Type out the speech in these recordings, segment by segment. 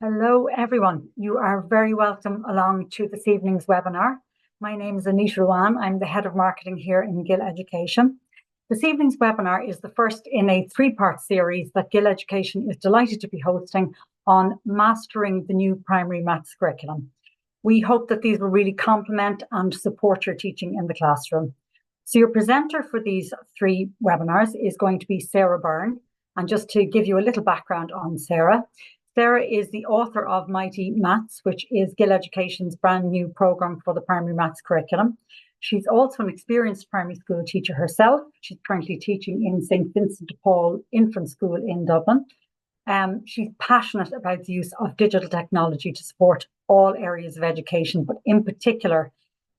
Hello, everyone. You are very welcome along to this evening's webinar. My name is Anita Ruan. I'm the Head of Marketing here in Gill Education. This evening's webinar is the first in a three-part series that Gill Education is delighted to be hosting on mastering the new primary maths curriculum. We hope that these will really complement and support your teaching in the classroom. So your presenter for these three webinars is going to be Sarah Byrne. And just to give you a little background on Sarah, Sarah is the author of Mighty Maths, which is Gill Education's brand new programme for the primary maths curriculum. She's also an experienced primary school teacher herself. She's currently teaching in St. Vincent de Paul Infant School in Dublin. She's passionate about the use of digital technology to support all areas of education, but in particular,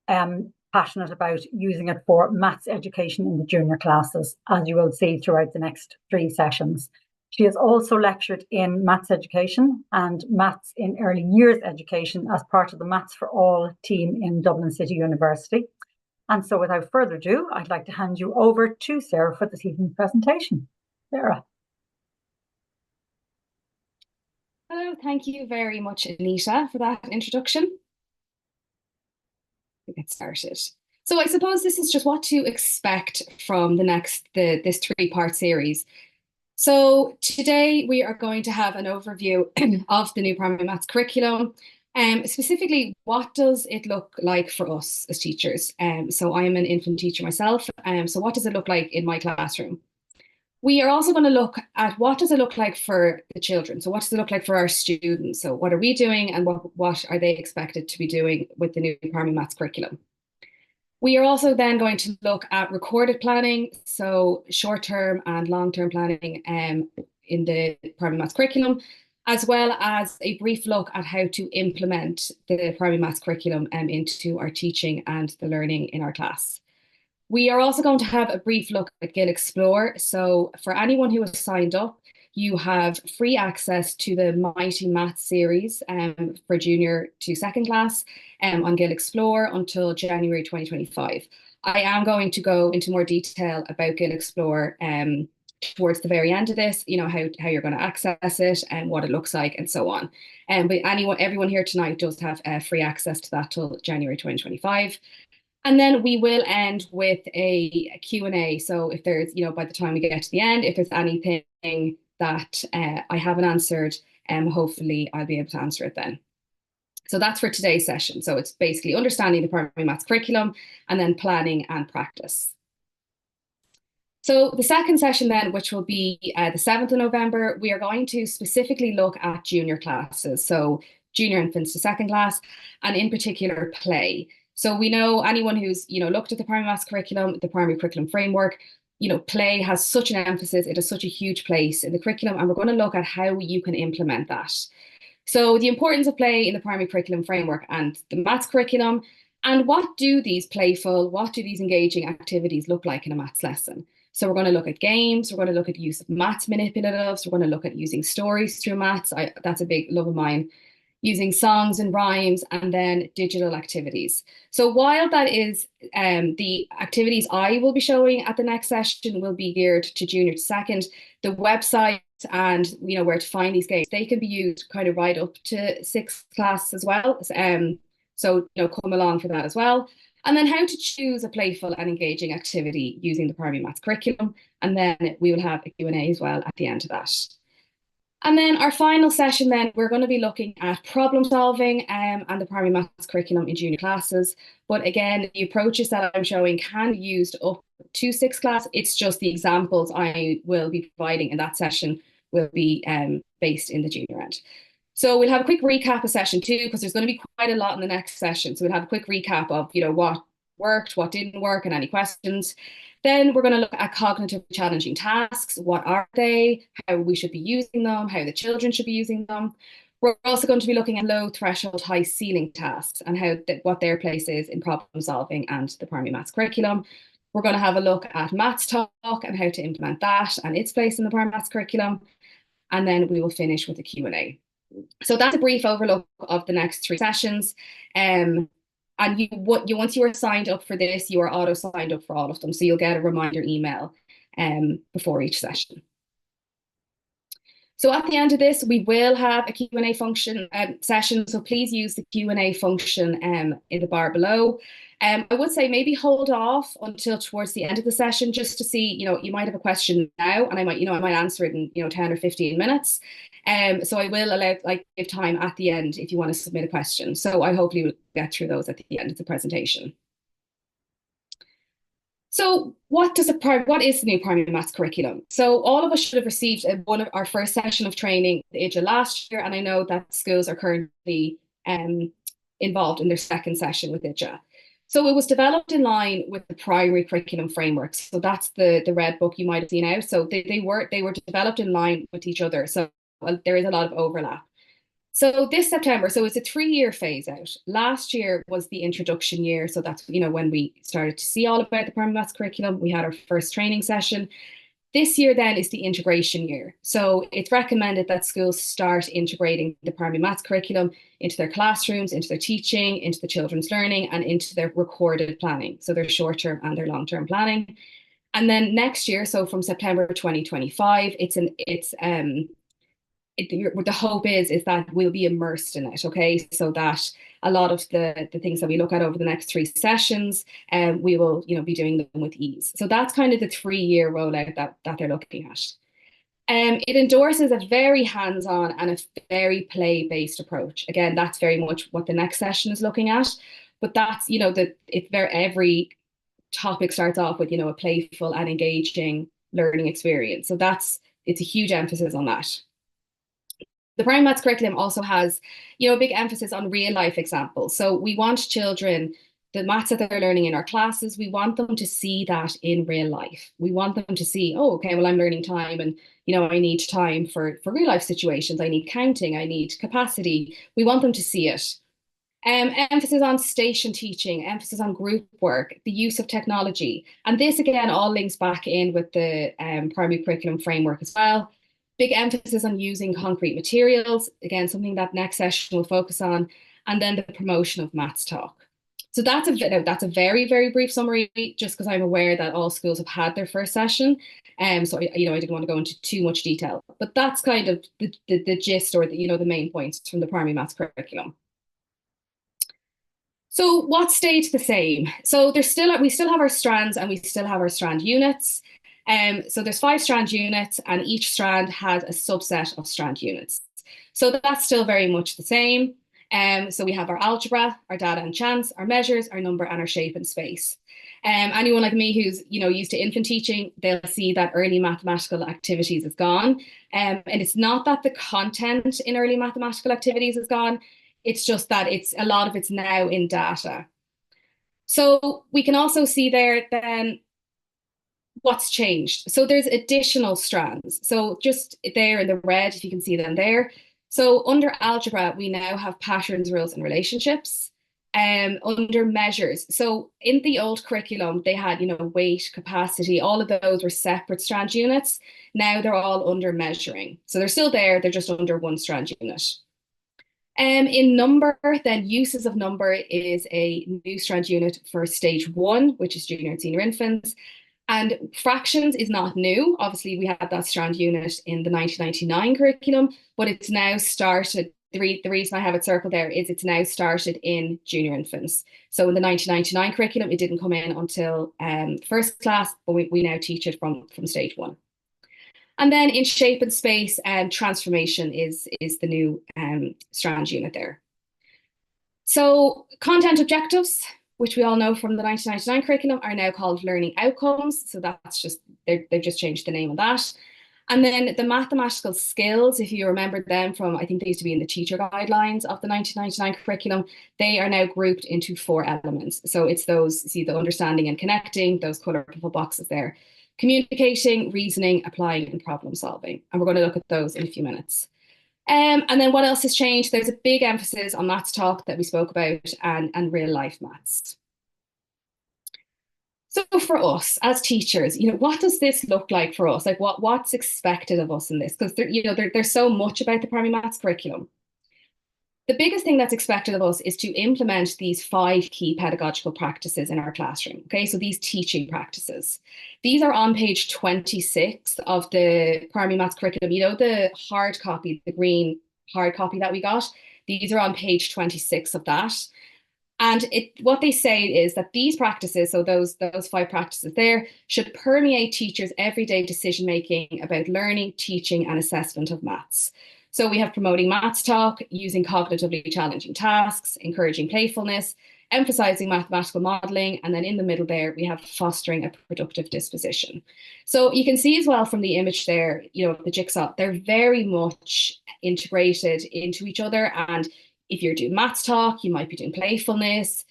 passionate about using it for maths education in the junior classes, as you will see throughout the next three sessions. She has also lectured in maths education and maths in early years education as part of the Maths for All team in Dublin City University. And so without further ado, I'd like to hand you over to Sarah for this evening's presentation. Sarah. Hello, thank you very much, Anita, for that introduction. We'll get started. So I suppose this is just what to expect from this three-part series. So today we are going to have an overview of the new primary maths curriculum. Specifically, what does it look like for us as teachers? So I am an infant teacher myself. So what does it look like in my classroom? We are also going to look at what does it look like for the children? So what does it look like for our students? So what are we doing and what are they expected to be doing with the new primary maths curriculum? We are also then going to look at recorded planning, so short-term and long-term planning in the primary maths curriculum, as well as a brief look at how to implement the primary maths curriculum into our teaching and the learning in our class. We are also going to have a brief look at Gill Explore. So for anyone who has signed up, you have free access to the Mighty Maths series for junior to second class on Gill Explore until January 2025. I am going to go into more detail about Gill Explore towards the very end of this, you know, how you're going to access it and what it looks like and so on. But everyone here tonight does have free access to that till January 2025. And then we will end with a Q&A. So if there's, you know, by the time we get to the end, if there's anything that I haven't answered, hopefully I'll be able to answer it then. So that's for today's session. So it's basically understanding the primary maths curriculum and then planning and practice. So the second session then, which will be the 7th of November, we are going to specifically look at junior classes. So junior infants to second class, and in particular play. So we know anyone who's, you know, looked at the primary maths curriculum, the primary curriculum framework, you know, play has such an emphasis. It has such a huge place in the curriculum, and we're going to look at how you can implement that. So the importance of play in the primary curriculum framework and the maths curriculum, and what do these engaging activities look like in a maths lesson? So we're going to look at games, we're going to look at the use of maths manipulatives, we're going to look at using stories through maths. That's a big love of mine. Using songs and rhymes, and then digital activities. So while that is the activities I will be showing at the next session will be geared to junior to second, the website and, you know, where to find these games, they can be used kind of right up to sixth class as well. So, you know, come along for that as well. And then how to choose a playful and engaging activity using the primary maths curriculum. And then we will have a Q&A as well at the end of that. And then our final session then, we're going to be looking at problem solving and the primary maths curriculum in junior classes. But again, the approaches that I'm showing can be used up to sixth class. It's just the examples I will be providing in that session will be based in the junior end. So we'll have a quick recap of session 2, because there's going to be quite a lot in the next session. So we'll have a quick recap of, you know, what worked, what didn't work, and any questions. Then we're going to look at cognitively challenging tasks. What are they? How we should be using them? How the children should be using them? We're also going to be looking at low threshold, high ceiling tasks and what their place is in problem solving and the primary maths curriculum. We're going to have a look at maths talk and how to implement that and its place in the primary maths curriculum. And then we will finish with a Q&A. So that's a brief overlook of the next 3 sessions. And once you are signed up for this, you are auto signed up for all of them. So you'll get a reminder email before each session. So at the end of this, we will have a Q&A function session. So please use the Q&A function in the bar below. I would say maybe hold off until towards the end of the session just to see, you might have a question now and I might answer it in, 10 or 15 minutes. So I will give time at the end if you want to submit a question. So I hopefully will get through those at the end of the presentation. So what is the new primary maths curriculum? So all of us should have received our first session of training at the age of last year, and I know that schools are currently involved in their second session with IJA. So it was developed in line with the primary curriculum framework. So that's the red book you might have seen out. So they were developed in line with each other. So there is a lot of overlap. So this September, so it's a 3-year phase out. Last year was the introduction year. So that's, when we started to see all about the primary maths curriculum. We had our first training session. This year then is the integration year. So it's recommended that schools start integrating the primary maths curriculum into their classrooms, into their teaching, into the children's learning, and into their recorded planning. So their short-term and their long-term planning. And then next year, so from September 2025, the hope is that we'll be immersed in it, okay? So that a lot of the things that we look at over the next 3 sessions, we will, be doing them with ease. So that's kind of the 3-year rollout that they're looking at. It endorses a very hands-on and a very play-based approach. Again, that's very much what the next session is looking at. But that's, every topic starts off with, a playful and engaging learning experience. So it's a huge emphasis on that. The primary maths curriculum also has, a big emphasis on real life examples. So we want children, the maths that they're learning in our classes, we want them to see that in real life. We want them to see, oh, okay, well, I'm learning time and, I need time for real life situations. I need counting, I need capacity. We want them to see it. Emphasis on station teaching, emphasis on group work, the use of technology. And this, again, all links back in with the primary curriculum framework as well. Big emphasis on using concrete materials, again, something that next session will focus on, and then the promotion of maths talk. So that's a very, very brief summary, just because I'm aware that all schools have had their first session. So, I didn't want to go into too much detail, but that's kind of the gist or the main points from the primary maths curriculum. So what stayed the same? So we still have our strands and we still have our strand units. So there's 5 strand units and each strand has a subset of strand units. So that's still very much the same. So we have our algebra, our data and chance, our measures, our number, and our shape and space. Anyone like me who's used to infant teaching, they'll see that early mathematical activities is gone. And it's not that the content in early mathematical activities is gone. It's just that a lot of it's now in data. So we can also see there then what's changed. So there's additional strands. So just there in the red, if you can see them there. So under algebra, we now have patterns, rules, and relationships. Under measures. So in the old curriculum, they had, weight, capacity, all of those were separate strand units. Now they're all under measuring. So they're still there, they're just under one strand unit. In number, then uses of number is a new strand unit for stage 1, which is junior and senior infants. And fractions is not new. Obviously, we had that strand unit in the 1999 curriculum, but it's now started. The reason I have it circled there is it's now started in junior infants. So in the 1999 curriculum, it didn't come in until first class, but we now teach it from stage 1. And then in shape and space, transformation is the new strand unit there. So content objectives, which we all know from the 1999 curriculum, are now called learning outcomes. So that's just, they've just changed the name of that. And then the mathematical skills, if you remember them from, I think they used to be in the teacher guidelines of the 1999 curriculum, they are now grouped into 4 elements. So it's those, see the understanding and connecting, those colorful boxes there. Communicating, reasoning, applying, and problem solving. And we're going to look at those in a few minutes. And then what else has changed? There's a big emphasis on maths talk that we spoke about and real life maths. So for us as teachers, what does this look like for us? Like what's expected of us in this? Because there's so much about the primary maths curriculum. The biggest thing that's expected of us is to implement these 5 key pedagogical practices in our classroom. Okay, so these teaching practices. These are on page 26 of the primary maths curriculum. You know, the hard copy, the green hard copy that we got? These are on page 26 of that. And what they say is that these practices, so those 5 practices there, should permeate teachers' everyday decision making about learning, teaching, and assessment of maths. So we have promoting maths talk, using cognitively challenging tasks, encouraging playfulness, emphasizing mathematical modeling, and then in the middle there we have fostering a productive disposition. So you can see as well from the image there, you know, the jigsaw, they're very much integrated into each other. And if you're doing maths talk, you might be doing playfulness.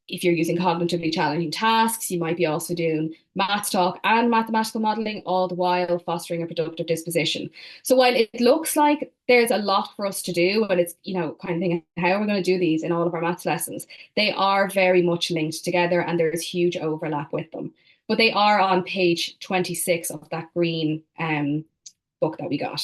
If you're using cognitively challenging tasks, you might be also doing maths talk and mathematical modeling, all the while fostering a productive disposition. So while it looks like there's a lot for us to do, and it's, you know, kind of thinking, how are we going to do these in all of our maths lessons? They are very much linked together and there's huge overlap with them. But they are on page 26 of that green book that we got.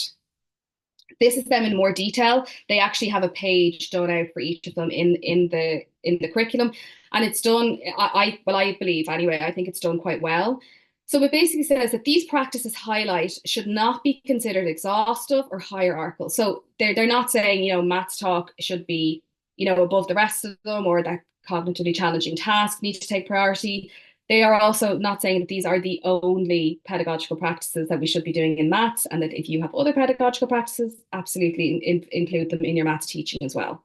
This is them in more detail. They actually have a page done out for each of them in the curriculum, and it's done. I believe anyway. I think it's done quite well. So it basically says that these practices highlight should not be considered exhaustive or hierarchical. So they're not saying, you know, maths talk should be, you know, above the rest of them, or that cognitively challenging task needs to take priority. They are also not saying that these are the only pedagogical practices that we should be doing in maths, and that if you have other pedagogical practices, absolutely include them in your maths teaching as well.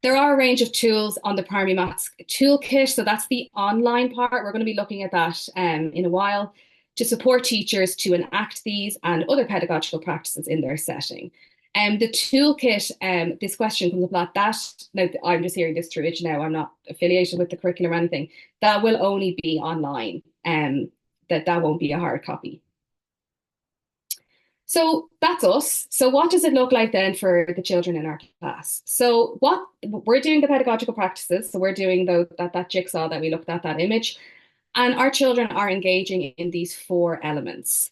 There are a range of tools on the primary maths toolkit. So that's the online part. We're going to be looking at that in a while to support teachers to enact these and other pedagogical practices in their setting. The toolkit, this question comes up a lot. That, now I'm just hearing this through it now. I'm not affiliated with the curriculum or anything. That will only be online. That won't be a hard copy. So that's us. So what does it look like then for the children in our class? So what we're doing the pedagogical practices. So we're doing that jigsaw that we looked at, that image, and our children are engaging in these 4 elements.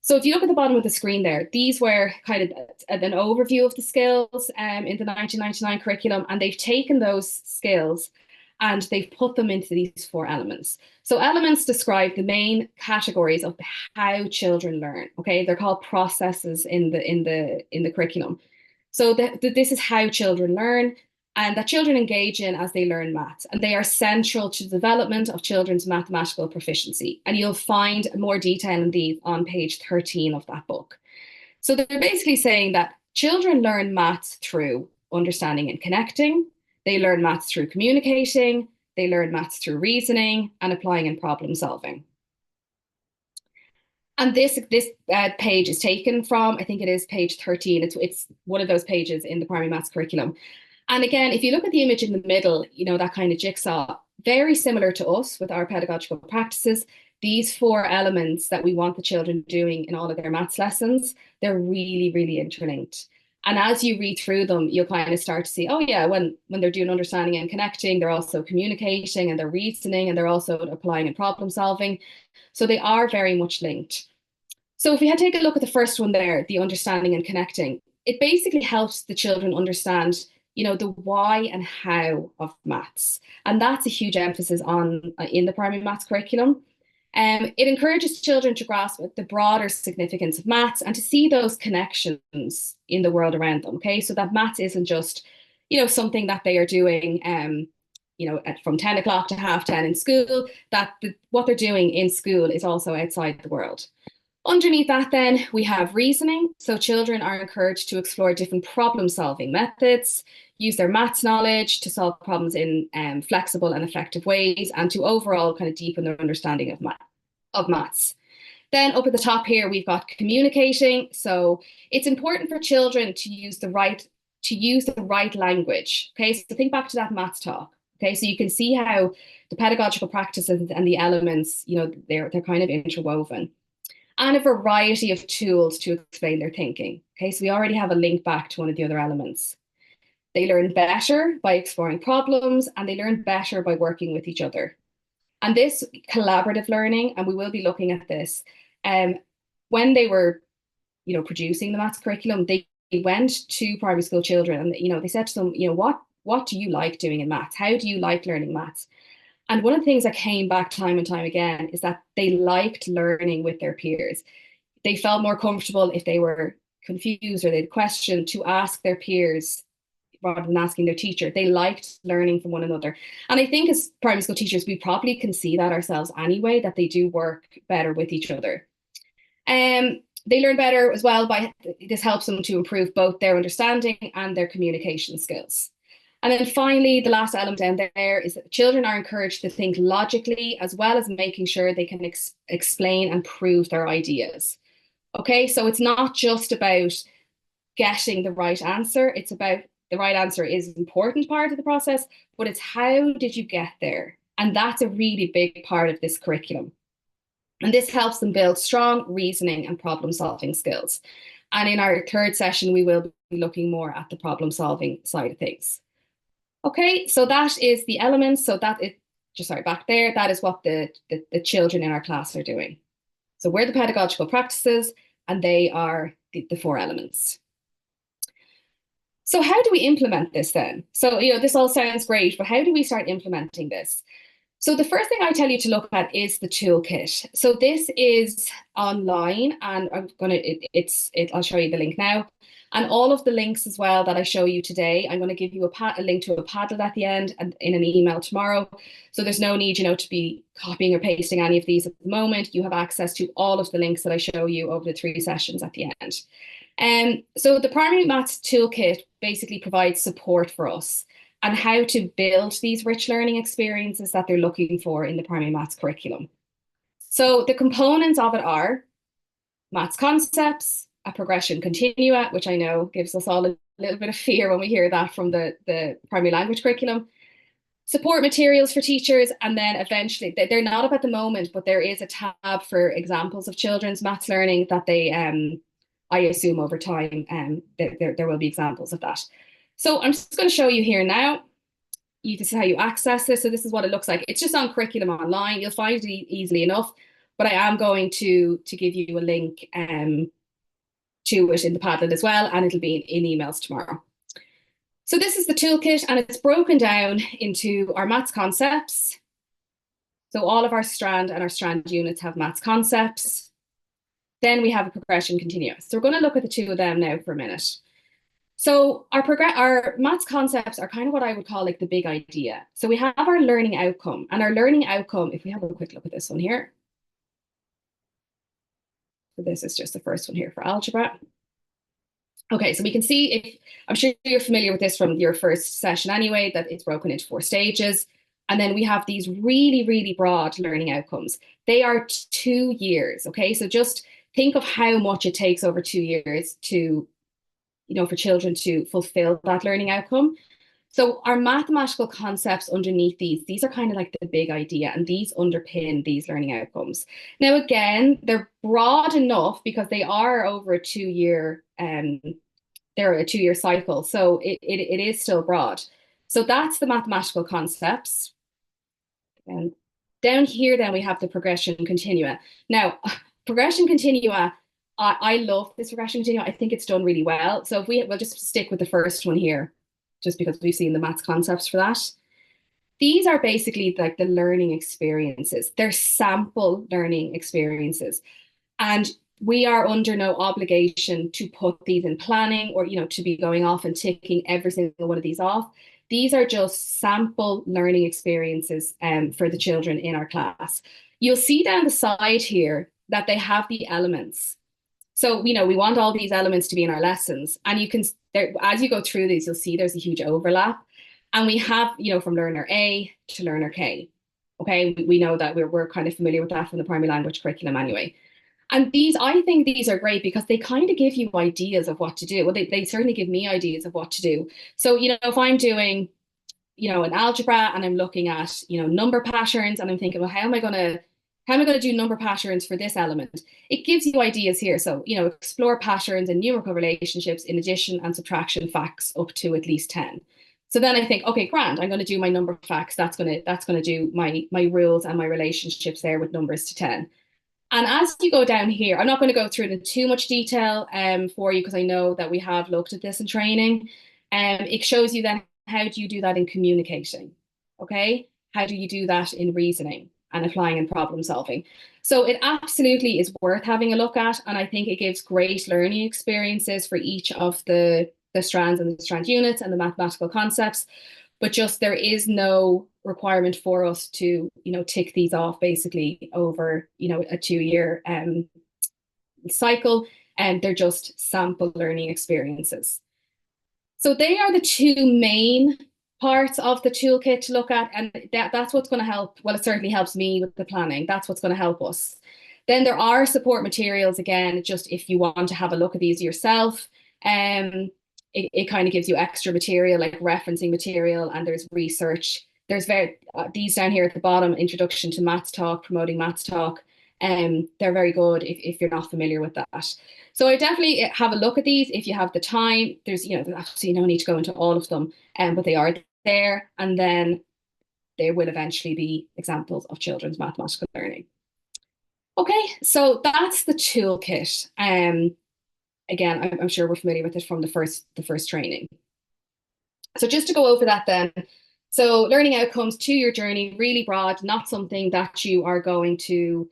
So if you look at the bottom of the screen there, these were kind of an overview of the skills in the 1999 curriculum, and they've taken those skills and they've put them into these 4 elements. So elements describe the main categories of how children learn. Okay, they're called processes in the curriculum. So this is how children learn, and that children engage in as they learn maths, and they are central to the development of children's mathematical proficiency. And you'll find more detail in these on page 13 of that book. So they're basically saying that children learn maths through understanding and connecting. They learn maths through communicating. They learn maths through reasoning and applying and problem solving. And this page is taken from, I think it is page 13. It's one of those pages in the primary maths curriculum. And again, if you look at the image in the middle, you know, that kind of jigsaw, very similar to us with our pedagogical practices. These 4 elements that we want the children doing in all of their maths lessons, they're really, really interlinked. And as you read through them, you'll kind of start to see, oh yeah, when they're doing understanding and connecting, they're also communicating and they're reasoning and they're also applying and problem solving. So they are very much linked. So if we had to take a look at the first one there, the understanding and connecting, it basically helps the children understand, you know, the why and how of maths. And that's a huge emphasis on in the primary maths curriculum. It encourages children to grasp the broader significance of maths and to see those connections in the world around them. Okay, so that maths isn't just, you know, something that they are doing, you know, from 10 o'clock to 10:30 in school. That what they're doing in school is also outside the world. Underneath that, then we have reasoning. So children are encouraged to explore different problem solving methods, use their maths knowledge to solve problems in flexible and effective ways, and to overall kind of deepen their understanding of maths. Then up at the top here, we've got communicating. So it's important for children to use the right language. Okay, so think back to that maths talk. Okay, so you can see how the pedagogical practices and the elements, you know, they're kind of interwoven. And a variety of tools to explain their thinking. Okay, so we already have a link back to one of the other elements. They learn better by exploring problems, and they learn better by working with each other. And this collaborative learning, and we will be looking at this, when they were, you know, producing the maths curriculum, they went to primary school children and, they said to them, what do you like doing in maths? How do you like learning maths? And one of the things that came back time and time again is that they liked learning with their peers. They felt more comfortable if they were confused or they had a question to ask their peers rather than asking their teacher. They liked learning from one another. And I think as primary school teachers, we probably can see that ourselves anyway, that they do work better with each other. They learn better as well this helps them to improve both their understanding and their communication skills. And then finally, the last element down there is that children are encouraged to think logically as well as making sure they can explain and prove their ideas. Okay, so it's not just about getting the right answer. It's about the right answer is an important part of the process, but it's how did you get there? And that's a really big part of this curriculum. And this helps them build strong reasoning and problem solving skills. And in our third session, we will be looking more at the problem solving side of things. Okay, so that is the elements. So that is, back there, that is what the children in our class are doing. So we're the pedagogical practices and they are the 4 elements. So how do we implement this then? So, this all sounds great, but how do we start implementing this? So the first thing I tell you to look at is the toolkit. So this is online and I'll show you the link now. And all of the links as well that I show you today, I'm going to give you a link to a Padlet at the end and in an email tomorrow. So there's no need, to be copying or pasting any of these at the moment. You have access to all of the links that I show you over the 3 sessions at the end. So the Primary Maths Toolkit basically provides support for us and how to build these rich learning experiences that they're looking for in the primary maths curriculum. So the components of it are maths concepts, a progression continua, which I know gives us all a little bit of fear when we hear that from the primary language curriculum, support materials for teachers, and then eventually, they're not up at the moment, but there is a tab for examples of children's maths learning that they, I assume over time, there will be examples of that. So I'm just going to show you here now. This is how you access this. So this is what it looks like. It's just on curriculum online. You'll find it easily enough, but I am going to give you a link to it in the Padlet as well, and it'll be in emails tomorrow. So this is the toolkit, and it's broken down into our maths concepts. So all of our strand and our strand units have maths concepts. Then we have a progression continuous. So we're going to look at the 2 of them now for a minute. So our maths concepts are kind of what I would call like the big idea. So we have our learning outcome, and our learning outcome, if we have a quick look at this one here. So this is just the first one here for algebra. Okay, so we can see, I'm sure you're familiar with this from your first session anyway, that it's broken into 4 stages. And then we have these really, really broad learning outcomes. They are 2 years, okay? So just think of how much it takes over 2 years to, for children to fulfill that learning outcome. So our mathematical concepts underneath these are kind of like the big idea, and these underpin these learning outcomes. Now, again, they're broad enough because they are over a 2-year, they're a 2-year cycle. So it is still broad. So that's the mathematical concepts. And down here, then we have the progression continua. Now, progression continua, I love this progression continua. I think it's done really well. So if we'll just stick with the first one here, just because we've seen the maths concepts for that. These are basically like the learning experiences. They're sample learning experiences. And we are under no obligation to put these in planning or, to be going off and ticking every single one of these off. These are just sample learning experiences for the children in our class. You'll see down the side here that they have the elements. So, we want all these elements to be in our lessons, and you can, as you go through these, you'll see there's a huge overlap. And we have, from learner A to learner K. Okay, we know that we're kind of familiar with that from the primary language curriculum anyway. And I think these are great because they kind of give you ideas of what to do. Well, they certainly give me ideas of what to do. So, if I'm doing, an algebra and I'm looking at, number patterns, and I'm thinking, well, how am I going to do number patterns for this element? It gives you ideas here. So, explore patterns and numerical relationships in addition and subtraction facts up to at least 10. So then I think, okay, grand, I'm going to do my number facts. That's going to do my rules and my relationships there with numbers to 10. And as you go down here, I'm not going to go through it in too much detail for you because I know that we have looked at this in training. It shows you then how do you do that in communicating, okay? How do you do that in reasoning and applying and problem solving? So it absolutely is worth having a look at, and I think it gives great learning experiences for each of the strands and the strand units and the mathematical concepts. But just there is no requirement for us to, tick these off basically over, a 2 year cycle, and they're just sample learning experiences. So they are the two main parts of the toolkit to look at, and that's what's going to help. Well, it certainly helps me with the planning. That's what's going to help us. Then there are support materials, again, just if you want to have a look at these yourself. It kind of gives you extra material like referencing material, and there's research. There's these down here at the bottom, introduction to maths talk, promoting maths talk. They're very good if you're not familiar with that. So I definitely have a look at these if you have the time. There's absolutely no need to go into all of them, but they are there, and then there will eventually be examples of children's mathematical learning. Okay, so that's the toolkit. Again, I'm sure we're familiar with it from the first training. So just to go over that then. So learning outcomes, 2-year journey, really broad, not something that you are going to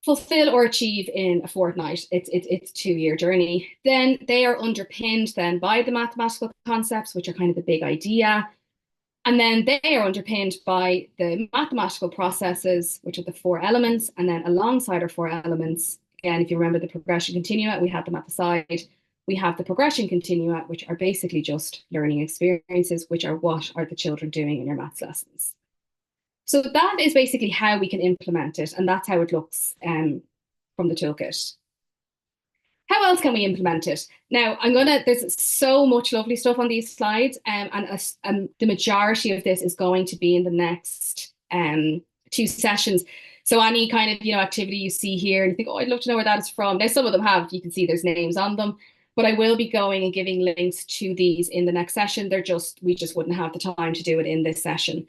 fulfill or achieve in a fortnight. It's a 2-year journey. Then they are underpinned then by the mathematical concepts, which are kind of the big idea. And then they are underpinned by the mathematical processes, which are the 4 elements. And then alongside our 4 elements, again, if you remember the progression continua, we have them at the side. We have the progression continua, which are basically just learning experiences, which are what are the children doing in your maths lessons. So that is basically how we can implement it, and that's how it looks from the toolkit. How else can we implement it? Now, there's so much lovely stuff on these slides, and the majority of this is going to be in the next 2 sessions. So any kind of, activity you see here and you think, oh, I'd love to know where that is from. Now, some of them you can see there's names on them, but I will be going and giving links to these in the next session. We just wouldn't have the time to do it in this session.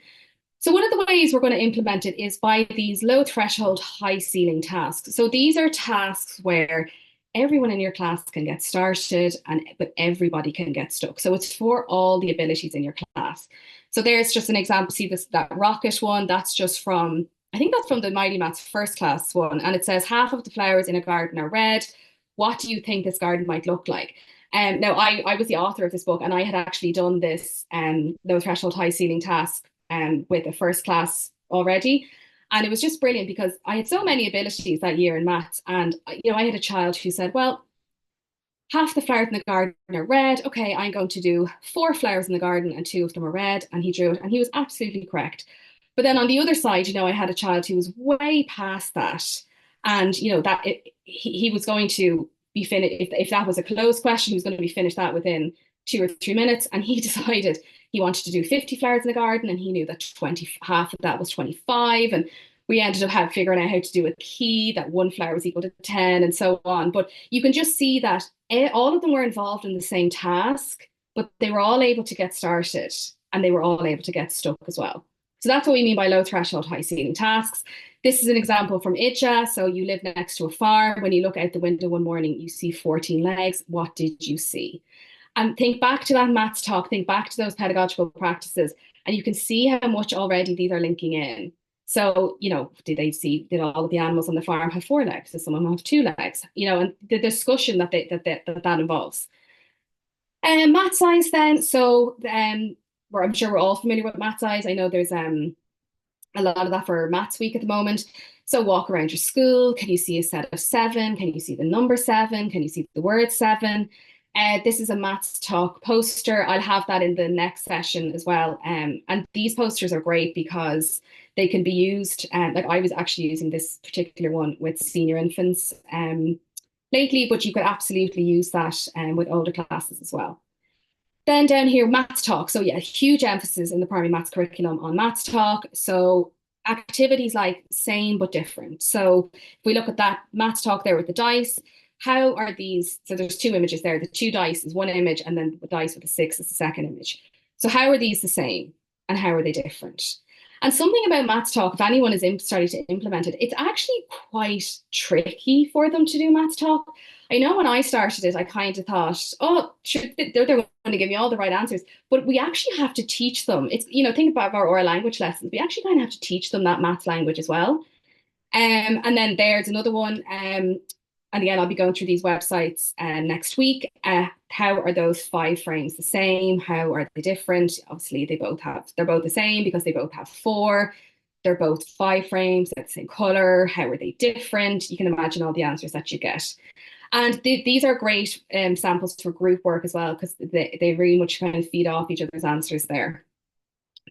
So one of the ways we're going to implement it is by these low threshold, high ceiling tasks. So these are tasks where everyone in your class can get started, but everybody can get stuck. So it's for all the abilities in your class. So there's just an example. See that rocket one, that's just from, I think that's from the Mighty Maths first class one. And it says half of the flowers in a garden are red. What do you think this garden might look like? Now I was the author of this book, and I had actually done this low threshold, high ceiling task with a first class already. And it was just brilliant because I had so many abilities that year in maths. And, I had a child who said, well, half the flowers in the garden are red. Okay, I'm going to do 4 flowers in the garden and 2 of them are red. And he drew it, and he was absolutely correct. But then on the other side, I had a child who was way past that. And, he was going to be finished. If that was a closed question, he was going to be finished that within 2 or 3 minutes. And he decided he wanted to do 50 flowers in the garden, and he knew that half of that was 25. And we ended up figuring out how to do a key that 1 flower was equal to 10 and so on. But you can just see that all of them were involved in the same task, but they were all able to get started, and they were all able to get stuck as well. So that's what we mean by low threshold, high ceiling tasks. This is an example from IDJA. So you live next to a farm. When you look out the window one morning, you see 14 legs. What did you see? And think back to that maths talk, think back to those pedagogical practices, and you can see how much already these are linking in. So, did all of the animals on the farm have 4 legs? Does some of them have 2 legs? And the discussion that involves. Math size then. So I'm sure we're all familiar with math size. I know there's a lot of that for Maths Week at the moment. So walk around your school. Can you see a set of 7? Can you see the number 7? Can you see the word 7? This is a maths talk poster. I'll have that in the next session as well. And these posters are great because they can be used. Like I was actually using this particular one with senior infants lately, but you could absolutely use that with older classes as well. Then down here, maths talk. So yeah, huge emphasis in the primary maths curriculum on maths talk. So activities like same but different. So if we look at that maths talk there with the dice, how are these? So there's 2 images there. The 2 dice is 1 image, and then the dice with the 6 is the second image. So how are these the same, and how are they different? And something about Maths Talk, if anyone is starting to implement it, it's actually quite tricky for them to do Maths Talk. I know when I started it, I kind of thought, oh, sure, they're going to give me all the right answers. But we actually have to teach them. It's, think about our oral language lessons. We actually kind of have to teach them that maths language as well. And then there's another one. And again, I'll be going through these websites next week. How are those 5 frames the same? How are they different? Obviously, they're both the same because they both have 4. They're both 5 frames, they're the same color. How are they different? You can imagine all the answers that you get. And these are great samples for group work as well, because they really much kind of feed off each other's answers there.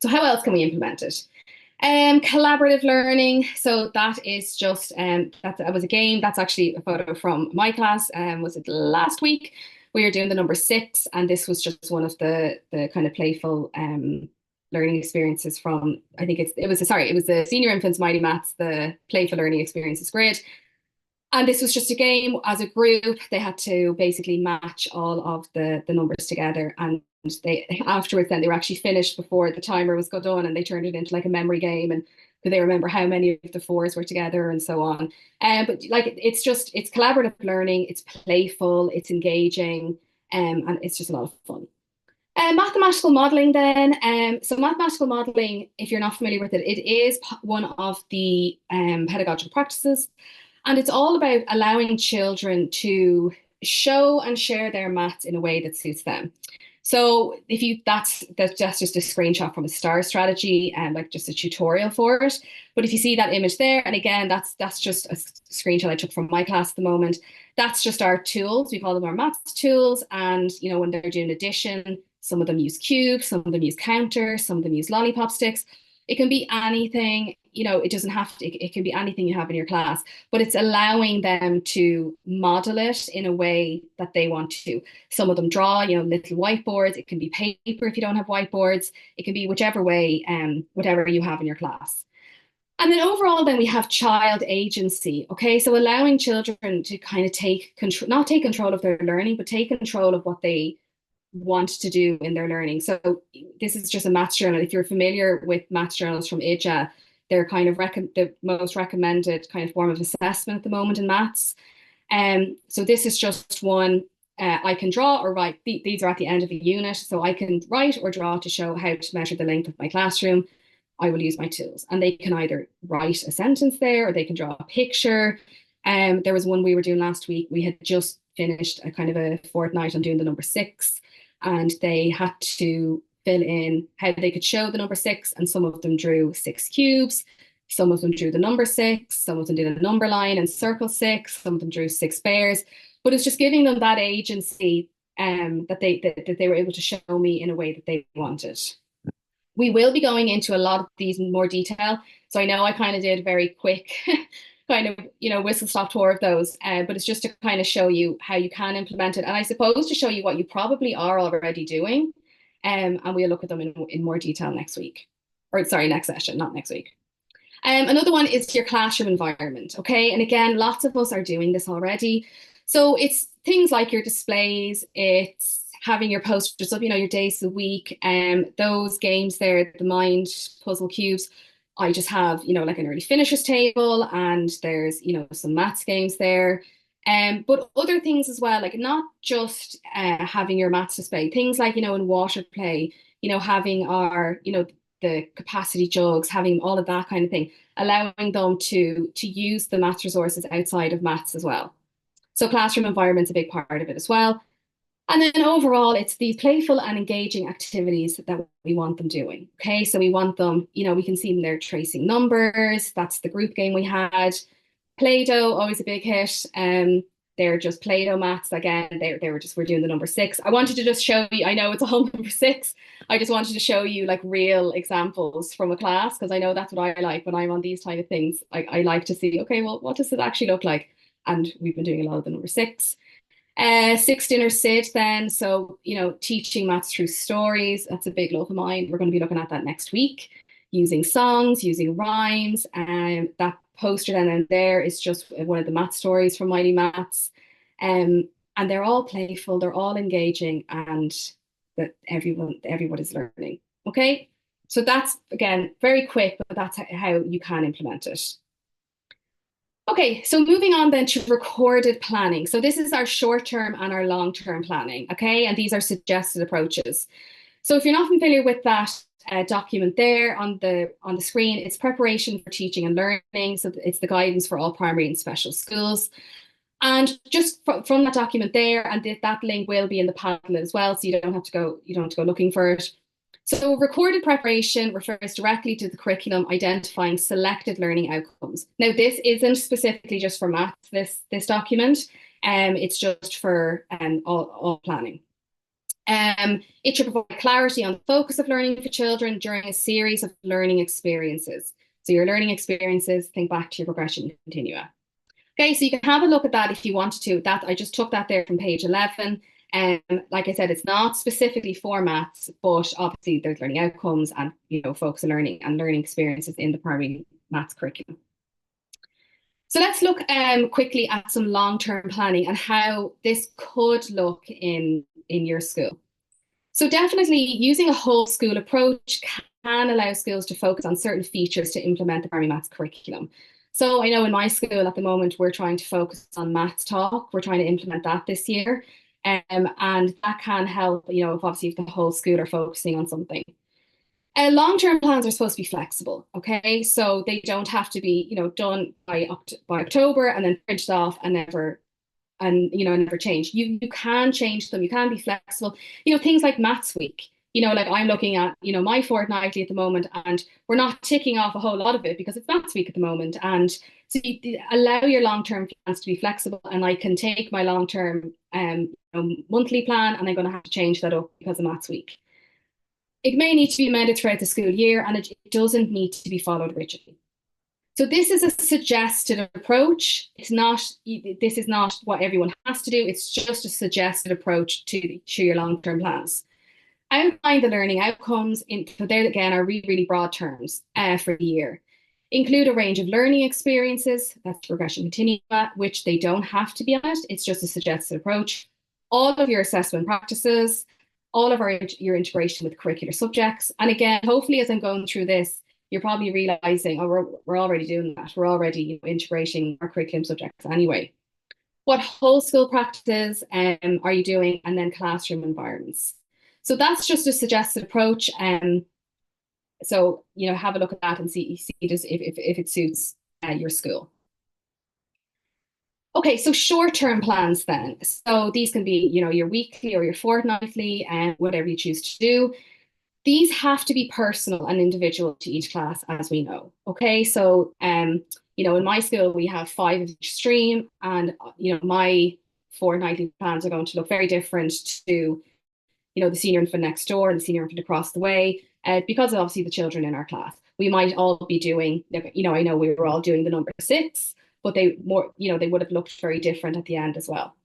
So how else can we implement it? Collaborative learning. So that is just that was a game. That's actually a photo from my class. Was it last week? We were doing the number 6, and this was just one of the kind of playful learning experiences from. I think it was the Senior Infants Mighty Maths, the playful learning experiences grid. And this was just a game as a group. They had to basically match all of the numbers together, and they afterwards then they were actually finished before the timer was done, and they turned it into like a memory game, and could they remember how many of the 4s were together and so on. But like it's collaborative learning, it's playful, it's engaging, and it's just a lot of fun. Mathematical modeling then. So mathematical modeling, if you're not familiar with it, it is one of the pedagogical practices. And it's all about allowing children to show and share their maths in a way that suits them. So that's just a screenshot from a STAR strategy and like just a tutorial for it. But if you see that image there, and again, that's just a screenshot I took from my class at the moment. That's just our tools. We call them our maths tools. And when they're doing addition, some of them use cubes, some of them use counter, some of them use lollipop sticks. It can be anything, it doesn't have to, it can be anything you have in your class, but it's allowing them to model it in a way that they want to. Some of them draw, little whiteboards. It can be paper if you don't have whiteboards. It can be whichever way, whatever you have in your class. And then overall, then we have child agency. Okay, so allowing children to kind of not take control of their learning, but take control of what they want to do in their learning. So this is just a maths journal. If you're familiar with maths journals from IJA, they're kind of the most recommended kind of form of assessment at the moment in maths. So this is just one. I can draw or write. These are at the end of a unit. So I can write or draw to show how to measure the length of my classroom. I will use my tools. And they can either write a sentence there or they can draw a picture. There was one we were doing last week. We had just finished a kind of a fortnight on doing the number 6. And they had to fill in how they could show the number 6. And some of them drew 6 cubes. Some of them drew the number 6. Some of them did a number line and circle 6. Some of them drew 6 bears. But it's just giving them that agency that they were able to show me in a way that they wanted. We will be going into a lot of these in more detail. So I know I kind of did a very quick kind of, whistle stop tour of those, but it's just to kind of show you how you can implement it. And I suppose to show you what you probably are already doing. And we'll look at them in more detail next week. Or sorry, next session, not next week. Another one is your classroom environment. Okay. And again, lots of us are doing this already. So it's things like your displays, it's having your posters up, your days of the week, those games there, the mind puzzle cubes. I just have, like an early finishers table, and there's, some maths games there. But other things as well, like not just having your maths display, things like, in water play, having our, the capacity jugs, having all of that kind of thing, allowing them to use the maths resources outside of maths as well. So classroom environment's a big part of it as well. And then overall, it's these playful and engaging activities that we want them doing. Okay, so we want them, we can see them there tracing numbers. That's the group game we had. Play-Doh, always a big hit. They're just Play-Doh maths again. We're doing the number 6. I wanted to just show you, I know it's a whole number 6. I just wanted to show you like real examples from a class, because I know that's what I like when I'm on these kind of things. I like to see, okay, well, what does it actually look like? And we've been doing a lot of the number 6. 6 dinner sit then. So, teaching maths through stories. That's a big love of mine. We're going to be looking at that next week, using songs, using rhymes. And that poster then and there is just one of the math stories from Mighty Maths. And they're all playful, they're all engaging, and that everyone is learning. Okay. So that's, again, very quick, but that's how you can implement it. Okay, so moving on then to recorded planning. So this is our short-term and our long-term planning, okay? And these are suggested approaches. So if you're not familiar with that document there on the screen, it's preparation for teaching and learning. So it's the guidance for all primary and special schools. And just from that document there, and that link will be in the Padlet as well, so you don't have to go looking for it. So recorded preparation refers directly to the curriculum identifying selected learning outcomes. Now, this isn't specifically just for maths, this document, it's just for all planning. It should provide clarity on the focus of learning for children during a series of learning experiences. So your learning experiences, think back to your progression continua. Okay, so you can have a look at that if you want to. That I just took that there from page 11. Like I said, it's not specifically for maths, but obviously there's learning outcomes and focus on learning and learning experiences in the primary maths curriculum. So let's look quickly at some long-term planning and how this could look in your school. So definitely using a whole school approach can allow schools to focus on certain features to implement the primary maths curriculum. So I know in my school at the moment, we're trying to focus on Maths Talk. We're trying to implement that this year. And that can help, if the whole school are focusing on something. Long-term plans are supposed to be flexible, okay? So they don't have to be, done by October and then printed off and never change. You can change them. You can be flexible. Things like Maths Week. Like I'm looking at, my fortnightly at the moment, and we're not ticking off a whole lot of it because it's Maths Week at the moment. And so you allow your long-term plans to be flexible, and I can take my long-term monthly plan, and I'm going to have to change that up because of Maths Week. It may need to be amended throughout the school year, and it doesn't need to be followed rigidly. So this is a suggested approach. This is not what everyone has to do. It's just a suggested approach to your long-term plans. Outline the learning outcomes. So there again are really, really broad terms for the year. Include a range of learning experiences, that's progression continua, which they don't have to be at. It's just a suggested approach. All of your assessment practices, all of your integration with curricular subjects. And again, hopefully as I'm going through this, you're probably realizing, oh, we're already doing that. We're already integrating our curriculum subjects anyway. What whole school practices are you doing? And then classroom environments. So that's just a suggested approach. So, have a look at that and see if it suits your school. Okay, so short-term plans then. So these can be, your weekly or your fortnightly and whatever you choose to do. These have to be personal and individual to each class, as we know. Okay, so in my school we have 5 of each stream, and my fortnightly plans are going to look very different to the senior infant next door and the senior infant across the way, because of obviously the children in our class. We might all be doing, I know we were all doing the number 6, but they would have looked very different at the end as well.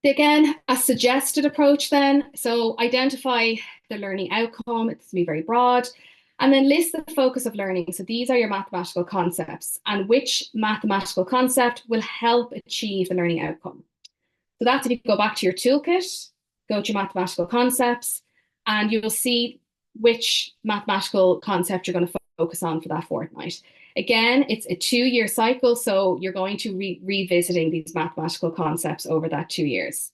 Again, a suggested approach then. So identify the learning outcome. It's going to be very broad. And then list the focus of learning. So these are your mathematical concepts and which mathematical concept will help achieve the learning outcome. So that's if you go back to your toolkit, go to your mathematical concepts, and you will see which mathematical concept you're going to focus on for that fortnight. Again, it's a 2-year cycle, so you're going to be revisiting these mathematical concepts over that 2 years.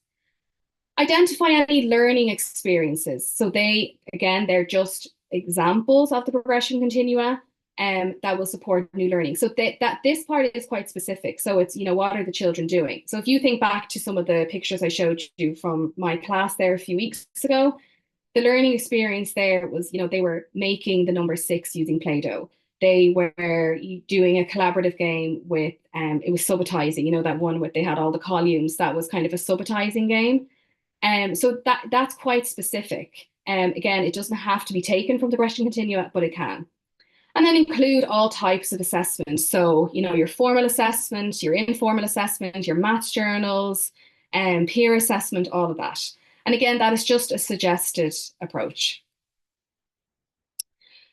Identify any learning experiences. So they're just examples of the progression continua that will support new learning. So that this part is quite specific. So it's, what are the children doing? So if you think back to some of the pictures I showed you from my class there a few weeks ago, the learning experience there was, they were making the number 6 using Play-Doh. They were doing a collaborative game with, it was subitizing, that one where they had all the columns. That was kind of a subitizing game. So that's quite specific. Again, it doesn't have to be taken from the progression continua, but it can. And then include all types of assessment. So, your formal assessment, your informal assessment, your maths journals, peer assessment, all of that. And again, that is just a suggested approach.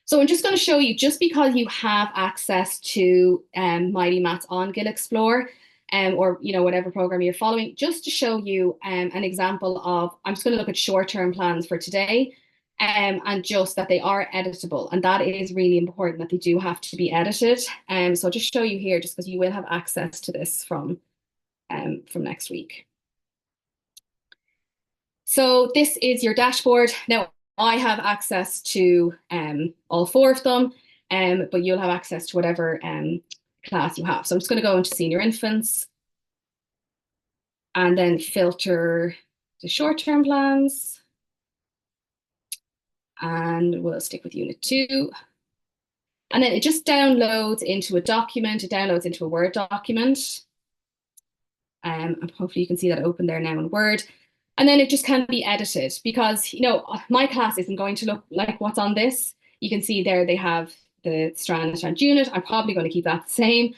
So I'm just going to show you, just because you have access to Mighty Maths on Gill Explore, or whatever program you're following, just to show you an example of, I'm just going to look at short-term plans for today. and just that they are editable. And that is really important, that they do have to be edited. So I'll just show you here, just because you will have access to this from next week. So this is your dashboard. Now, I have access to all 4 of them, but you'll have access to whatever class you have. So I'm just going to go into senior infants and then filter the short-term plans. And we'll stick with unit 2. And then it just downloads into a document. It downloads into a Word document. And hopefully you can see that open there now in Word. And then it just can be edited, because, you know, my class isn't going to look like what's on this. You can see there they have the strand unit. I'm probably going to keep that the same.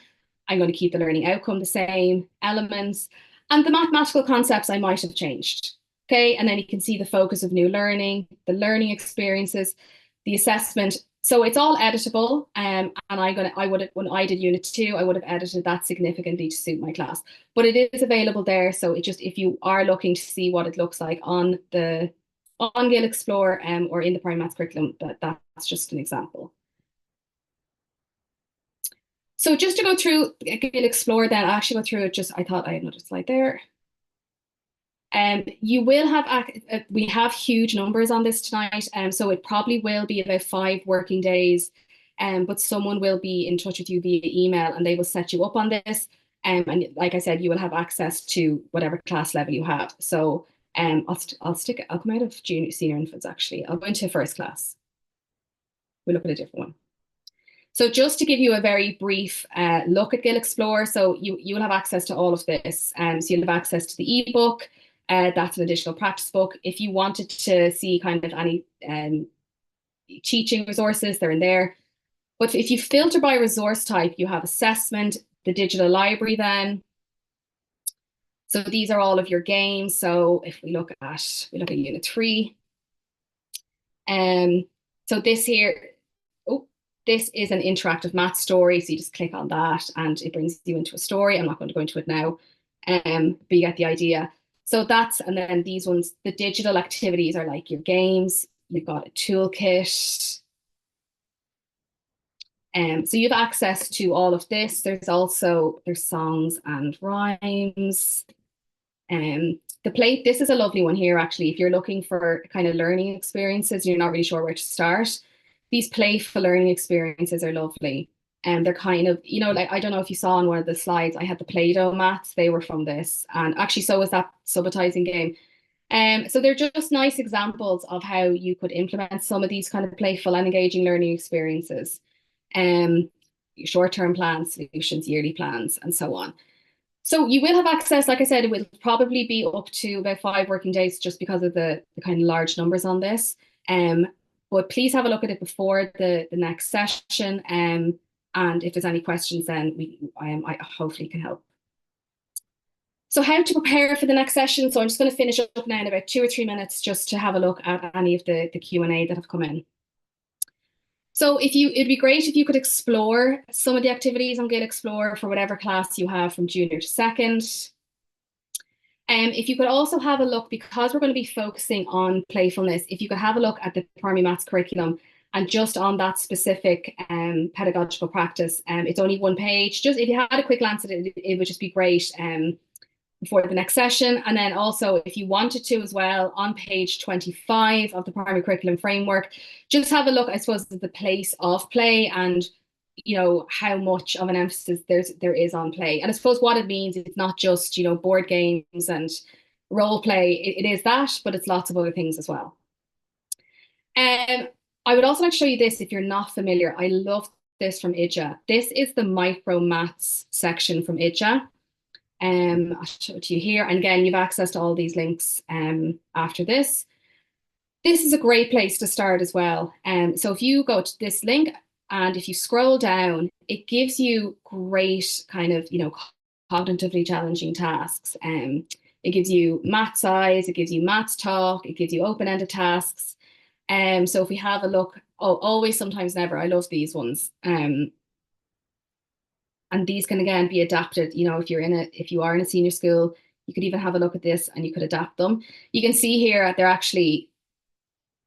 I'm going to keep the learning outcome the same, elements, and the mathematical concepts I might have changed. Okay, and then you can see the focus of new learning, the learning experiences, the assessment. So it's all editable, and I would have, when I did unit 2, I would have edited that significantly to suit my class. But it is available there, so it just, if you are looking to see what it looks like on Gill Explore or in the primary maths curriculum, that's just an example. So just to go through Gill Explore, then I actually go through it. I thought I had another slide there. You will have, we have huge numbers on this tonight, so it probably will be about 5 working days, but someone will be in touch with you via email and they will set you up on this. And like I said, you will have access to whatever class level you have. So I'll come out of senior infants actually. I'll go into first class. We'll look at a different one. So just to give you a very brief look at Gill Explore, so you will have access to all of this. So you'll have access to the ebook. That's an additional practice book. If you wanted to see kind of any teaching resources, they're in there. But if you filter by resource type, you have assessment, the digital library then. So these are all of your games. So if we look at unit 3. So this here, this is an interactive math story. So you just click on that and it brings you into a story. I'm not going to go into it now, but you get the idea. So and then these ones, the digital activities are like your games. You've got a toolkit. So you have access to all of this. There's songs and rhymes. This is a lovely one here, actually. If you're looking for kind of learning experiences and you're not really sure where to start, these playful learning experiences are lovely. And they're kind of, you know, like, I don't know if you saw on one of the slides, I had the Play-Doh mats, they were from this. And actually, so was that subitizing game. So they're just nice examples of how you could implement some of these kind of playful and engaging learning experiences. Short-term plans, solutions, yearly plans, and so on. So you will have access, like I said, it will probably be up to about 5 working days just because of the kind of large numbers on this. But please have a look at it before the next session. And if there's any questions, then I hopefully can help. So how to prepare for the next session. So I'm just going to finish up now in about 2 or 3 minutes just to have a look at any of the Q&A that have come in. So it'd be great if you could explore some of the activities on Gill Explore for whatever class you have from junior to second. If you could also have a look, because we're going to be focusing on playfulness, if you could have a look at the primary maths curriculum and just on that specific pedagogical practice, it's only 1 page. Just if you had a quick glance at it, it would just be great before the next session. And then also, if you wanted to as well, on page 25 of the primary curriculum framework, just have a look, I suppose, at the place of play and, you know, how much of an emphasis there is on play. And I suppose what it means, it's not just, you know, board games and role play. It is that, but it's lots of other things as well. I would also like to show you this if you're not familiar. I love this from IDGA. This is the micro maths section from IDGA. I'll show it to you here. And again, you've access to all these links after this. This is a great place to start as well. So if you go to this link and if you scroll down, it gives you great kind of, you know, cognitively challenging tasks. It gives you math size, it gives you maths talk, it gives you open-ended tasks. So if we have a look, always, sometimes, never, I love these ones. And these can again be adapted, you know, if you are in a senior school, you could even have a look at this and you could adapt them. You can see here they're actually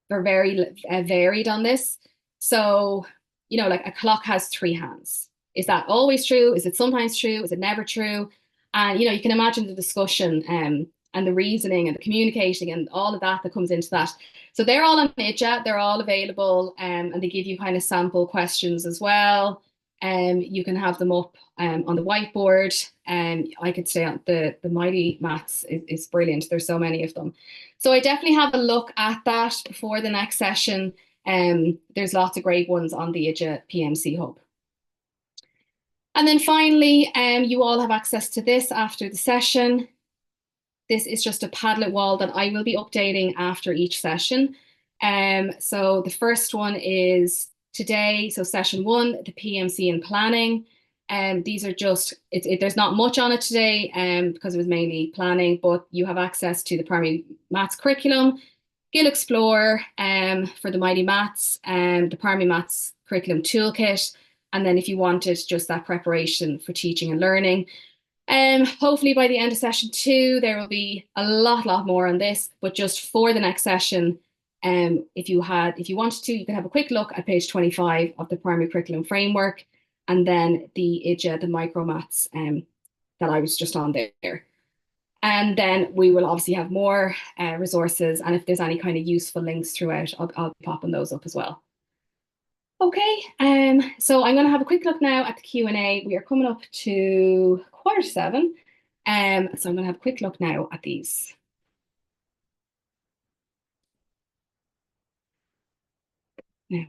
they're very varied on this. So, you know, like a clock has three hands. Is that always true? Is it sometimes true? Is it never true? And, you know, you can imagine the discussion and the reasoning and the communicating and all of that that comes into that. So they're all on IDGA, they're all available, and they give you kind of sample questions as well. You can have them up on the whiteboard. I could stay on the Mighty Maths is brilliant. There's so many of them. So I definitely have a look at that before the next session. There's lots of great ones on the IDGA PMC Hub. And then finally, you all have access to this after the session. This is just a Padlet wall that I will be updating after each session. So the first one is today, so session 1, the PMC and planning. These are just, there's not much on it today because it was mainly planning, but you have access to the primary maths curriculum, Gill Explore for the Mighty Maths, the primary maths curriculum toolkit, and then if you wanted just that preparation for teaching and learning. Hopefully by the end of session 2, there will be a lot more on this, but just for the next session, if you wanted to, you could have a quick look at page 25 of the primary curriculum framework, and then the IDGA, the micro maths that I was just on there. And then we will obviously have more resources, and if there's any kind of useful links throughout, I'll be popping those up as well. Okay, so I'm going to have a quick look now at the Q&A. We are coming up to 7:15. So I'm going to have a quick look now at these. Now.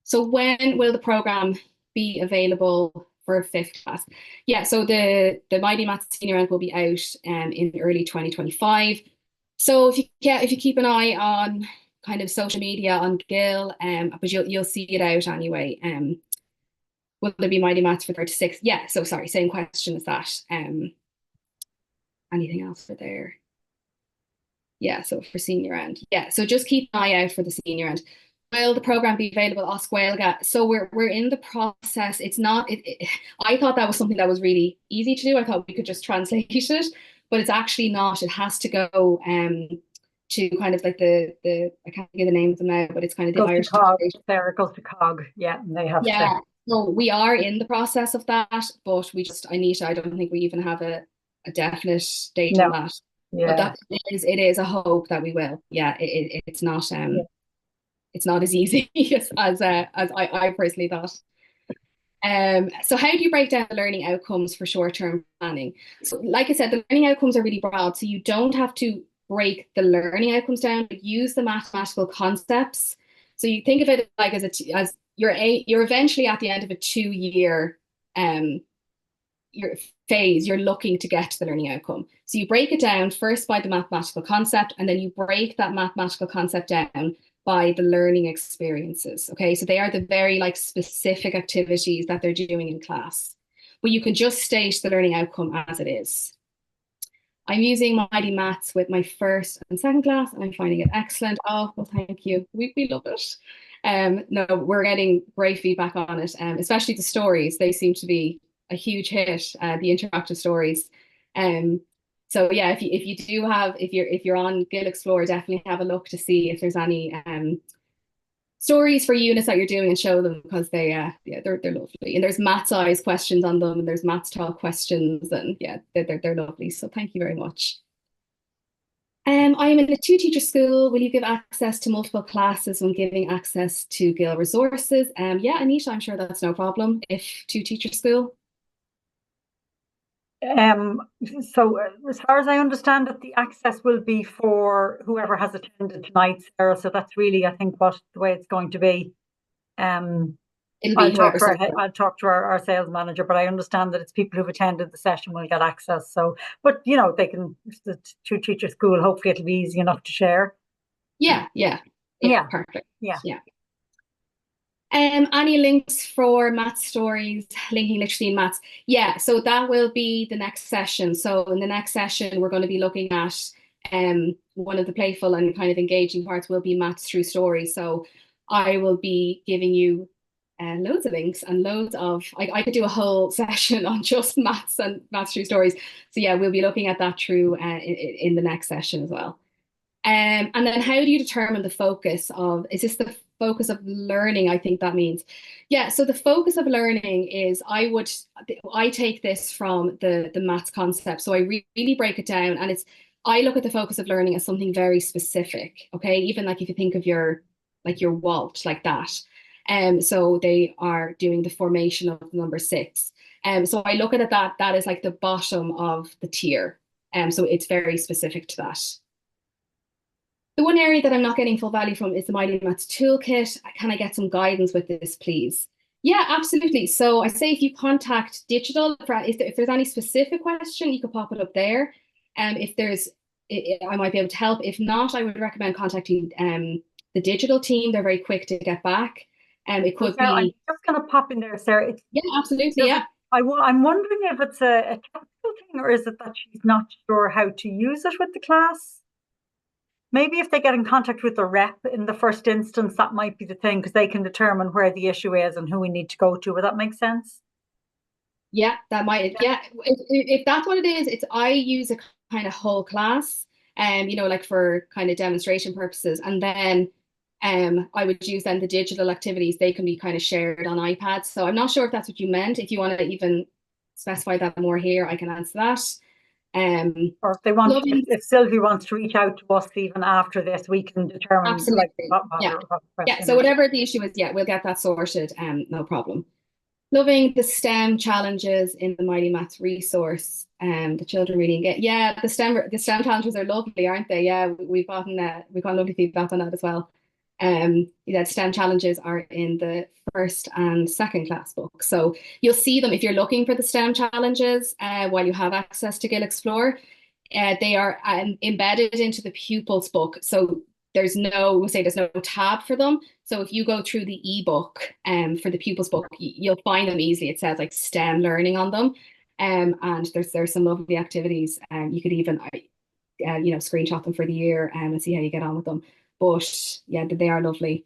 So when will the programme be available for 5th class? Yeah, so the Mighty Maths Senior End will be out in early 2025. So if you keep an eye on kind of social media on Gill, but you'll see it out anyway. Will there be Mighty Maths for 3rd to 6th? Yeah, so sorry, same question as that. Anything else for there? Yeah, so for senior end. Yeah, so just keep an eye out for the senior end. Will the program be available as Gaeilge? So we're in the process. It's not. I thought that was something that was really easy to do. I thought we could just translate it, but it's actually not. It has to go to kind of like the I can't think of the name of them now, but it's kind of the Irish. There it goes to COG. Yeah, and they have to. Yeah. So we are in the process of that, but I don't think we even have a definite date on that. Yeah. But that it is a hope that we will. Yeah, it's not it's not as easy as I personally thought. So how do you break down the learning outcomes for short-term planning? So like I said, the learning outcomes are really broad, so you don't have to break the learning outcomes down, but use the mathematical concepts. So you think of it like as you're eventually at the end of a 2-year your phase, you're looking to get to the learning outcome. So you break it down first by the mathematical concept, and then you break that mathematical concept down by the learning experiences. Okay, so they are the very like specific activities that they're doing in class. But you can just state the learning outcome as it is. I'm using Mighty Maths with my 1st and 2nd class, and I'm finding it excellent. Oh, well, thank you. We love it. No, we're getting great feedback on it, especially the stories. They seem to be a huge hit, the interactive stories. So yeah, if you're on Gill Explore, definitely have a look to see if there's any stories for units that you're doing and show them, because they're lovely. And there's math size questions on them, and there's maths talk questions, and yeah, they're lovely. So thank you very much. I am in a 2-teacher school. Will you give access to multiple classes when giving access to Gill resources? Yeah, Anita, I'm sure that's no problem. If 2-teacher school. So as far as I understand it, the access will be for whoever has attended tonight, Sarah. So that's really, I think, the way it's going to be. I'll talk to our sales manager, but I understand that it's people who've attended the session will get access. So, but you know, they can, the 2-teacher school, hopefully it'll be easy enough to share. Yeah, perfect. Yeah. Any links for math stories, linking literacy and maths? Yeah, so that will be the next session. So in the next session, we're going to be looking at one of the playful and kind of engaging parts will be maths through stories. So I will be giving you loads of links and loads of, I could do a whole session on just maths and maths true stories. So yeah, we'll be looking at that through in the next session as well. And then how do you determine the focus of, is this the focus of learning? I think that means, yeah. So the focus of learning is, I take this from the maths concept. So I really break it down, and I look at the focus of learning as something very specific. Okay. Even like if you think of your Walt like that. So they are doing the formation of the number 6. So I look at it that is like the bottom of the tier. So it's very specific to that. The one area that I'm not getting full value from is the Mighty Maths Toolkit. Can I get some guidance with this, please? Yeah, absolutely. So I say if you contact digital, if there's any specific question, you could pop it up there. If there's, I might be able to help. If not, I would recommend contacting the digital team. They're very quick to get back. It could Sarah, be. I'm just going to pop in there, Sarah. Yeah, absolutely. Yeah. I'm wondering if it's a technical thing, or is it that she's not sure how to use it with the class? Maybe if they get in contact with the rep in the first instance, that might be the thing, because they can determine where the issue is and who we need to go to. Would that make sense? Yeah, that might. Yeah, if that's what it is, I use a kind of whole class, like for kind of demonstration purposes, and then I would use then the digital activities. They can be kind of shared on iPads. So I'm not sure if that's what you meant. If you want to even specify that more here, I can answer that. Or if they want, if Sylvie wants to reach out to us even after this, we can determine absolutely. what So whatever the issue is, yeah, we'll get that sorted. No problem. Loving the STEM challenges in the Mighty Maths resource. The children really get, yeah, the STEM challenges are lovely, aren't they? Yeah, we've gotten lovely feedback on that as well. STEM challenges are in the first and second class book. So you'll see them if you're looking for the STEM challenges while you have access to Gill Explore. They are embedded into the pupils book. So there's no tab for them. So if you go through the ebook for the pupils book, you'll find them easily. It says like STEM learning on them. And there's some lovely activities. You could even screenshot them for the year and see how you get on with them. But yeah, they are lovely.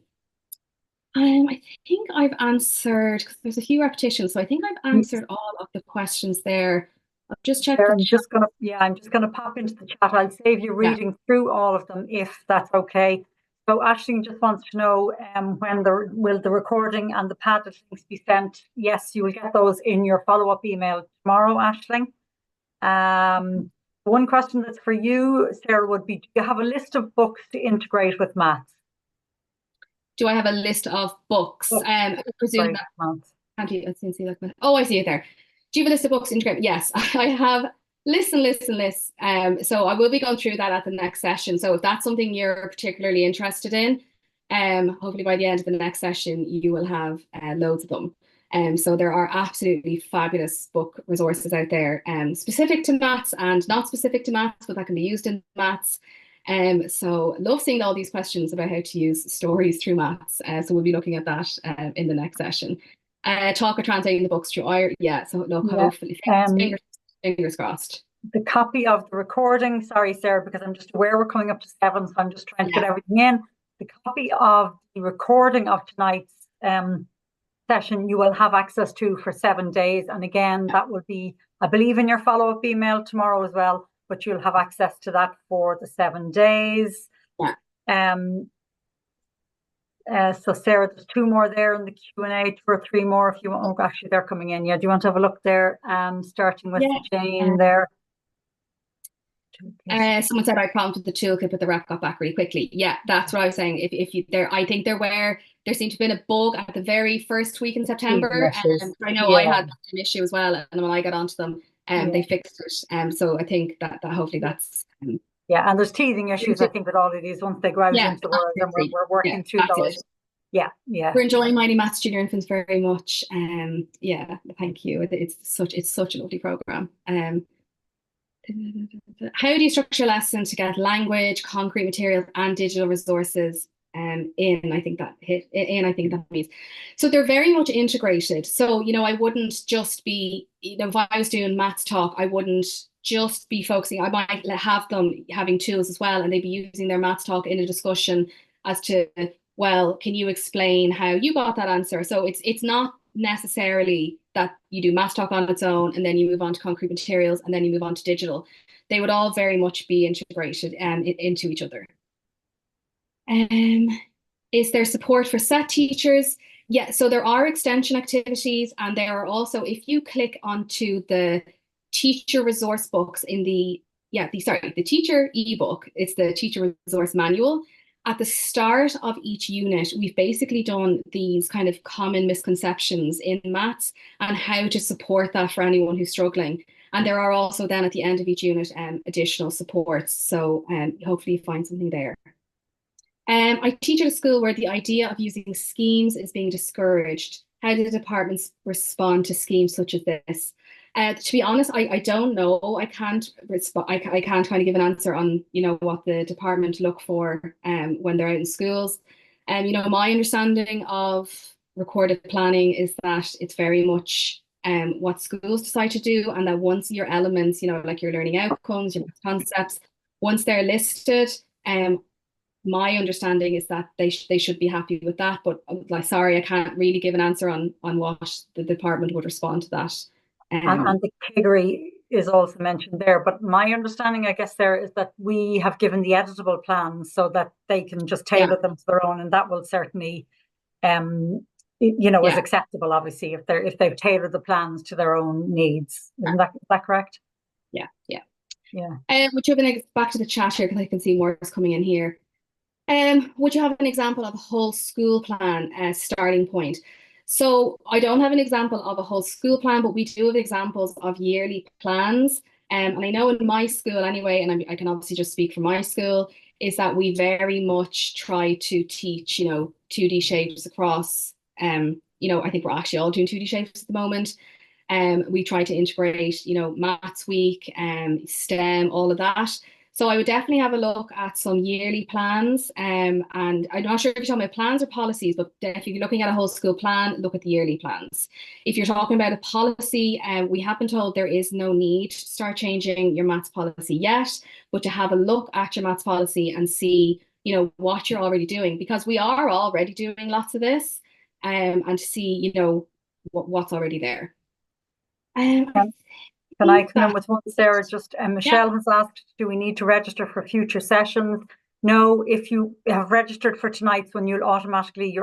I think I've answered, because there's a few repetitions, so I think I've answered all of the questions there. I'll just check. I'm just gonna pop into the chat. I'll save you reading through all of them if that's okay. So Aisling just wants to know when will the recording and the padded links be sent? Yes, you will get those in your follow-up email tomorrow, Aisling. One question that's for you, Sarah, would be: do you have a list of books to integrate with maths? Do I have a list of books? I presume that. Oh, I see it there. Do you have a list of books to integrate? Yes, I have lists and lists and lists. So I will be going through that at the next session. So if that's something you're particularly interested in, hopefully by the end of the next session, you will have loads of them. So there are absolutely fabulous book resources out there, specific to maths and not specific to maths, but that can be used in maths. So love seeing all these questions about how to use stories through maths. So we'll be looking at that in the next session. Talk or translating the books through IR. Yeah, so look, hopefully, fingers crossed. The copy of the recording, sorry, Sarah, because I'm just aware we're coming up to 7, so I'm just trying to get everything in. The copy of the recording of tonight's session you will have access to for 7 days. And again, that will be, I believe, in your follow-up email tomorrow as well, but you'll have access to that for the 7 days. So Sarah, there's 2 more there in the Q&A, 2 or 3 more if you want. Oh, actually, they're coming in. Yeah, do you want to have a look there? Starting with Jane there. Someone said I prompted the toolkit, but the rep got back really quickly. Yeah, that's what I was saying. If you there, I think there seemed to have been a bug at the very first week in September. I know I had an issue as well, and when I got onto them, they fixed it. So I think that hopefully that's. And there's teething issues, I think, with all of these once they go out into the world, and we're working through those. We're enjoying Mighty Maths Junior Infants very much. Thank you. It's such a lovely program. How do you structure a lesson to get language, concrete materials, and digital resources in? I think that means. So they're very much integrated. So, I wouldn't just be, if I was doing maths talk, I wouldn't just be focusing. I might have them having tools as well, and they'd be using their maths talk in a discussion as to well, can you explain how you got that answer? So it's not necessarily that you do math talk on its own and then you move on to concrete materials and then you move on to digital. They would all very much be integrated into each other. Is there support for set teachers? Yeah, so there are extension activities, and there are also, if you click onto the teacher resource books in the teacher ebook, it's the teacher resource manual. At the start of each unit, we've basically done these kind of common misconceptions in maths and how to support that for anyone who's struggling. And there are also then at the end of each unit additional supports. So hopefully you find something there. I teach at a school where the idea of using schemes is being discouraged. How do the departments respond to schemes such as this? To be honest, I don't know. I can't kind of give an answer on what the department look for when they're out in schools. My understanding of recorded planning is that it's very much what schools decide to do, and that once your elements, like your learning outcomes, your concepts, once they're listed, my understanding is that they should be happy with that. But sorry, I can't really give an answer on what the department would respond to that. And the category is also mentioned there. But my understanding, I guess, there is that we have given the editable plans so that they can just tailor them to their own, and that will certainly, is acceptable. Obviously, if they've tailored the plans to their own needs, is that correct? Yeah. Would you have back to the chat here, because I can see more is coming in here. Would you have an example of a whole school plan starting point? So I don't have an example of a whole school plan, but we do have examples of yearly plans. And I know in my school anyway, and I can obviously just speak for my school, is that we very much try to teach, 2D shapes across, I think we're actually all doing 2D shapes at the moment. We try to integrate, Maths Week, STEM, all of that. So I would definitely have a look at some yearly plans. And I'm not sure if you're talking about plans or policies, but if you're looking at a whole school plan, look at the yearly plans. If you're talking about a policy, we have been told there is no need to start changing your maths policy yet, but to have a look at your maths policy and see, what you're already doing, because we are already doing lots of this, and to see, what's already there. Can I come in with one, Sarah? Just Michelle has asked, do we need to register for future sessions? No, if you have registered for tonight's one, you're automatically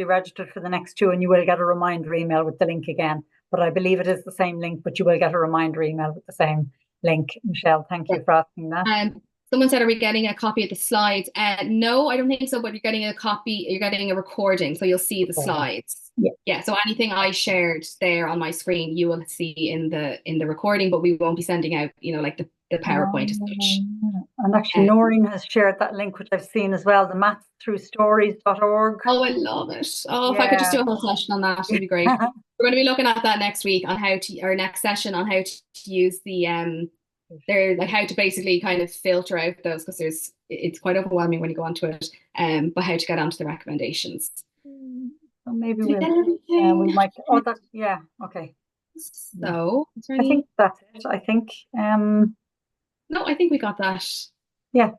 registered for the next two, and you will get a reminder email with the link again. But I believe it is the same link, but you will get a reminder email with the same link. Michelle, thank you for asking that. Someone said, are we getting a copy of the slides? No, I don't think so, but you're getting a copy, you're getting a recording, so you'll see the slides. Yeah, so anything I shared there on my screen, you will see in the recording, but we won't be sending out, like the PowerPoint as such. And actually, Noreen has shared that link, which I've seen as well, the mathsthroughstories.org. Oh, I love it. Oh, if I could just do a whole session on that, it'd be great. We're going to be looking at that next week on our next session on how to use the they're like how to basically kind of filter out those, because it's quite overwhelming when you go onto it, but how to get onto the recommendations. So maybe we might. Oh, that okay. So I think that's it. I think. No, I think we got that. Yeah.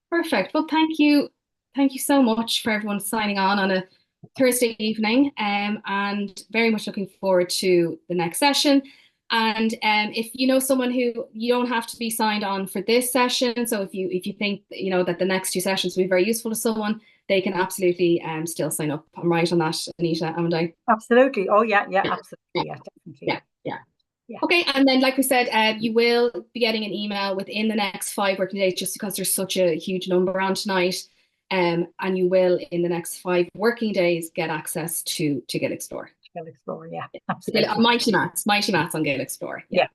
Perfect. Well, thank you so much for everyone signing on a Thursday evening, and very much looking forward to the next session. And if you know someone who, you don't have to be signed on for this session, so if you think that the next two sessions will be very useful to someone, they can absolutely still sign up. I'm right on that, Anita, haven't I? Absolutely. Oh yeah, absolutely. Yeah, definitely. Yeah. Okay, and then like we said, you will be getting an email within the next 5 working days, just because there's such a huge number on tonight. And you will, in the next 5 working days, get access to Gill Explore. Gill Explore, yeah, absolutely. Mighty Maths on Gill Explore. Yeah.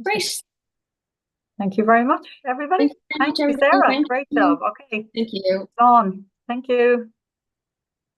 Great. Thank you very much, everybody. Thank you, Sarah. Thank Great you. job. Okay. Thank you. Dawn. Thank you.